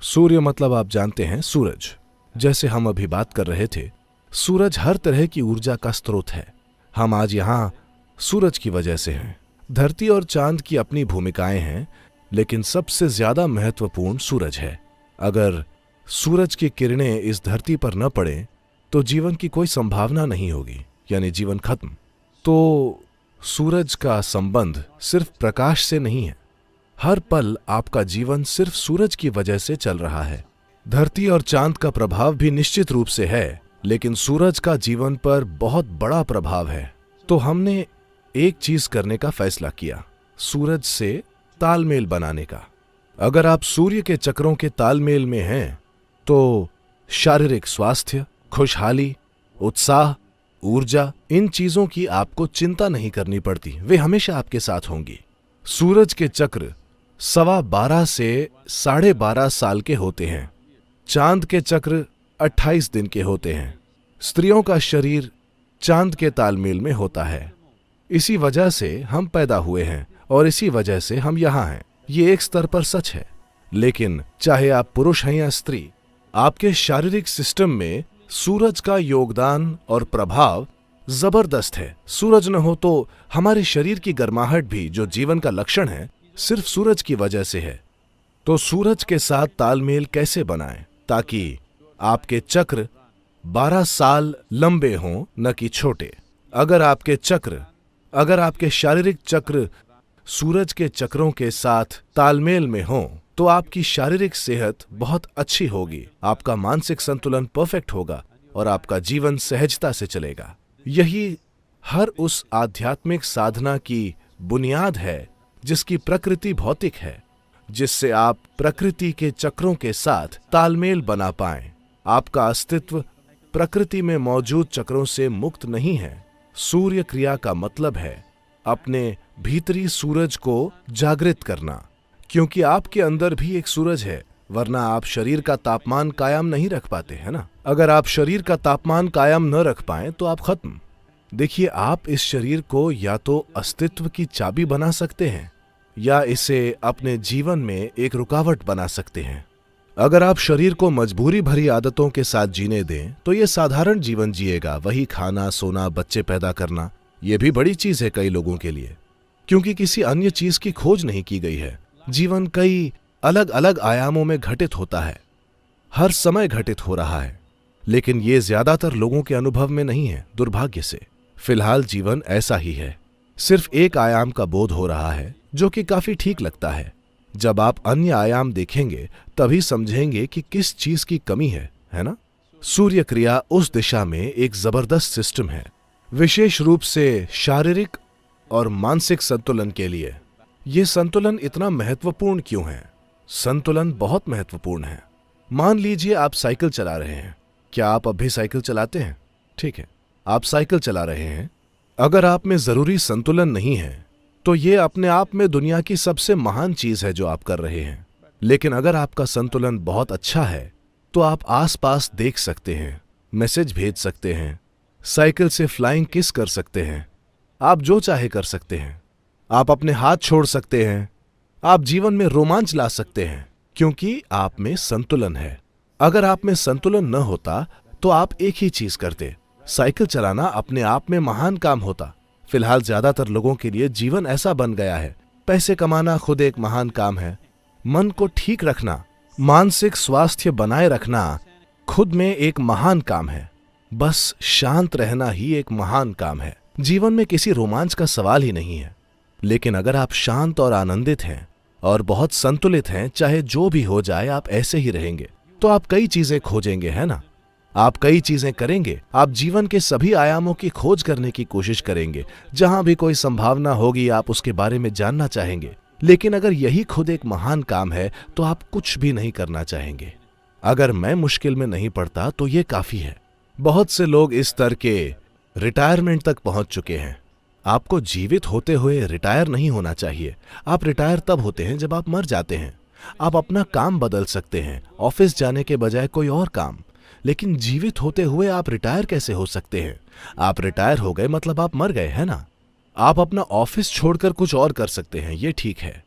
सूर्य मतलब आप जानते हैं सूरज। जैसे हम अभी बात कर रहे थे, सूरज हर तरह की ऊर्जा का स्रोत है। हम आज यहाँ सूरज की वजह से हैं। धरती और चांद की अपनी भूमिकाएं हैं, लेकिन सबसे ज्यादा महत्वपूर्ण सूरज है। अगर सूरज की किरणें इस धरती पर न पड़े तो जीवन की कोई संभावना नहीं होगी, यानी जीवन खत्म। तो सूरज का संबंध सिर्फ प्रकाश से नहीं है। हर पल आपका जीवन सिर्फ सूरज की वजह से चल रहा है। धरती और चांद का प्रभाव भी निश्चित रूप से है, लेकिन सूरज का जीवन पर बहुत बड़ा प्रभाव है। तो हमने एक चीज करने का फैसला किया, सूरज से तालमेल बनाने का। अगर आप सूर्य के चक्रों के तालमेल में हैं, तो शारीरिक स्वास्थ्य, खुशहाली, उत्साह, ऊर्जा, इन चीजों की आपको चिंता नहीं करनी पड़ती। वे हमेशा आपके साथ होंगी। सूरज के चक्र 12.25 से 12.5 साल के होते हैं। चांद के चक्र 28 दिन के होते हैं। स्त्रियों का शरीर चांद के तालमेल में होता है। इसी वजह से हम पैदा हुए हैं और इसी वजह से हम यहां हैं। ये एक स्तर पर सच है, लेकिन चाहे आप पुरुष हैं या स्त्री, आपके शारीरिक सिस्टम में सूरज का योगदान और प्रभाव जबरदस्त है। सूरज न हो तो हमारे शरीर की गर्माहट भी, जो जीवन का लक्षण है, सिर्फ सूरज की वजह से है। तो सूरज के साथ तालमेल कैसे बनाएं ताकि आपके चक्र 12 साल लंबे हों, न कि छोटे। अगर आपके शारीरिक चक्र सूरज के चक्रों के साथ तालमेल में हों, तो आपकी शारीरिक सेहत बहुत अच्छी होगी, आपका मानसिक संतुलन परफेक्ट होगा और आपका जीवन सहजता से चलेगा। यही हर उस आध्यात्मिक साधना की बुनियाद है जिसकी प्रकृति भौतिक है, जिससे आप प्रकृति के चक्रों के साथ तालमेल बना पाएं। आपका अस्तित्व प्रकृति में मौजूद चक्रों से मुक्त नहीं है। सूर्य क्रिया का मतलब है अपने भीतरी सूरज को जागृत करना, क्योंकि आपके अंदर भी एक सूरज है, वरना आप शरीर का तापमान कायम नहीं रख पाते, है ना। अगर आप शरीर का तापमान कायम न रख पाएं तो आप खत्म। देखिए, आप इस शरीर को या तो अस्तित्व की चाबी बना सकते हैं या इसे अपने जीवन में एक रुकावट बना सकते हैं। अगर आप शरीर को मजबूरी भरी आदतों के साथ जीने दें तो ये साधारण जीवन जिएगा, वही खाना, सोना, बच्चे पैदा करना। ये भी बड़ी चीज है कई लोगों के लिए, क्योंकि किसी अन्य चीज की खोज नहीं की गई है। जीवन कई अलग अलग आयामों में घटित होता है, हर समय घटित हो रहा है, लेकिन ये ज्यादातर लोगों के अनुभव में नहीं है, दुर्भाग्य से। फिलहाल जीवन ऐसा ही है, सिर्फ एक आयाम का बोध हो रहा है, जो कि काफी ठीक लगता है। जब आप अन्य आयाम देखेंगे तभी समझेंगे कि किस चीज की कमी है ना। सूर्य क्रिया उस दिशा में एक जबरदस्त सिस्टम है, विशेष रूप से शारीरिक और मानसिक संतुलन के लिए। यह संतुलन इतना महत्वपूर्ण क्यों है? संतुलन बहुत महत्वपूर्ण है। मान लीजिए आप साइकिल चला रहे हैं। क्या आप अब भी साइकिल चलाते हैं? ठीक है, आप साइकिल चला रहे हैं। अगर आप में जरूरी संतुलन नहीं है तो यह अपने आप में दुनिया की सबसे महान चीज है जो आप कर रहे हैं। लेकिन अगर आपका संतुलन बहुत अच्छा है तो आप आसपास देख सकते हैं, मैसेज भेज सकते हैं, साइकिल से फ्लाइंग किस कर सकते हैं, आप जो चाहे कर सकते हैं। आप अपने हाथ छोड़ सकते हैं, आप जीवन में रोमांच ला सकते हैं, क्योंकि आप में संतुलन है। अगर आप में संतुलन न होता तो आप एक ही चीज करते, साइकिल चलाना अपने आप में महान काम होता। फिलहाल ज्यादातर लोगों के लिए जीवन ऐसा बन गया है, पैसे कमाना खुद एक महान काम है, मन को ठीक रखना, मानसिक स्वास्थ्य बनाए रखना खुद में एक महान काम है, बस शांत रहना ही एक महान काम है। जीवन में किसी रोमांच का सवाल ही नहीं है। लेकिन अगर आप शांत और आनंदित हैं और बहुत संतुलित हैं, चाहे जो भी हो जाए आप ऐसे ही रहेंगे, तो आप कई चीजें खोजेंगे, है ना। आप कई चीजें करेंगे, आप जीवन के सभी आयामों की खोज करने की कोशिश करेंगे। जहां भी कोई संभावना होगी आप उसके बारे में जानना चाहेंगे। लेकिन अगर यही खुद एक महान काम है तो आप कुछ भी नहीं करना चाहेंगे। अगर मैं मुश्किल में नहीं पड़ता तो ये काफी है। बहुत से लोग इस स्तर के रिटायरमेंट तक पहुंच चुके हैं। आपको जीवित होते हुए रिटायर नहीं होना चाहिए। आप रिटायर तब होते हैं जब आप मर जाते हैं। आप अपना काम बदल सकते हैं, ऑफिस जाने के बजाय कोई और काम। लेकिन जीवित होते हुए आप रिटायर कैसे हो सकते हैं? आप रिटायर हो गए मतलब आप मर गए, है ना। आप अपना ऑफिस छोड़कर कुछ और कर सकते हैं, ये ठीक है,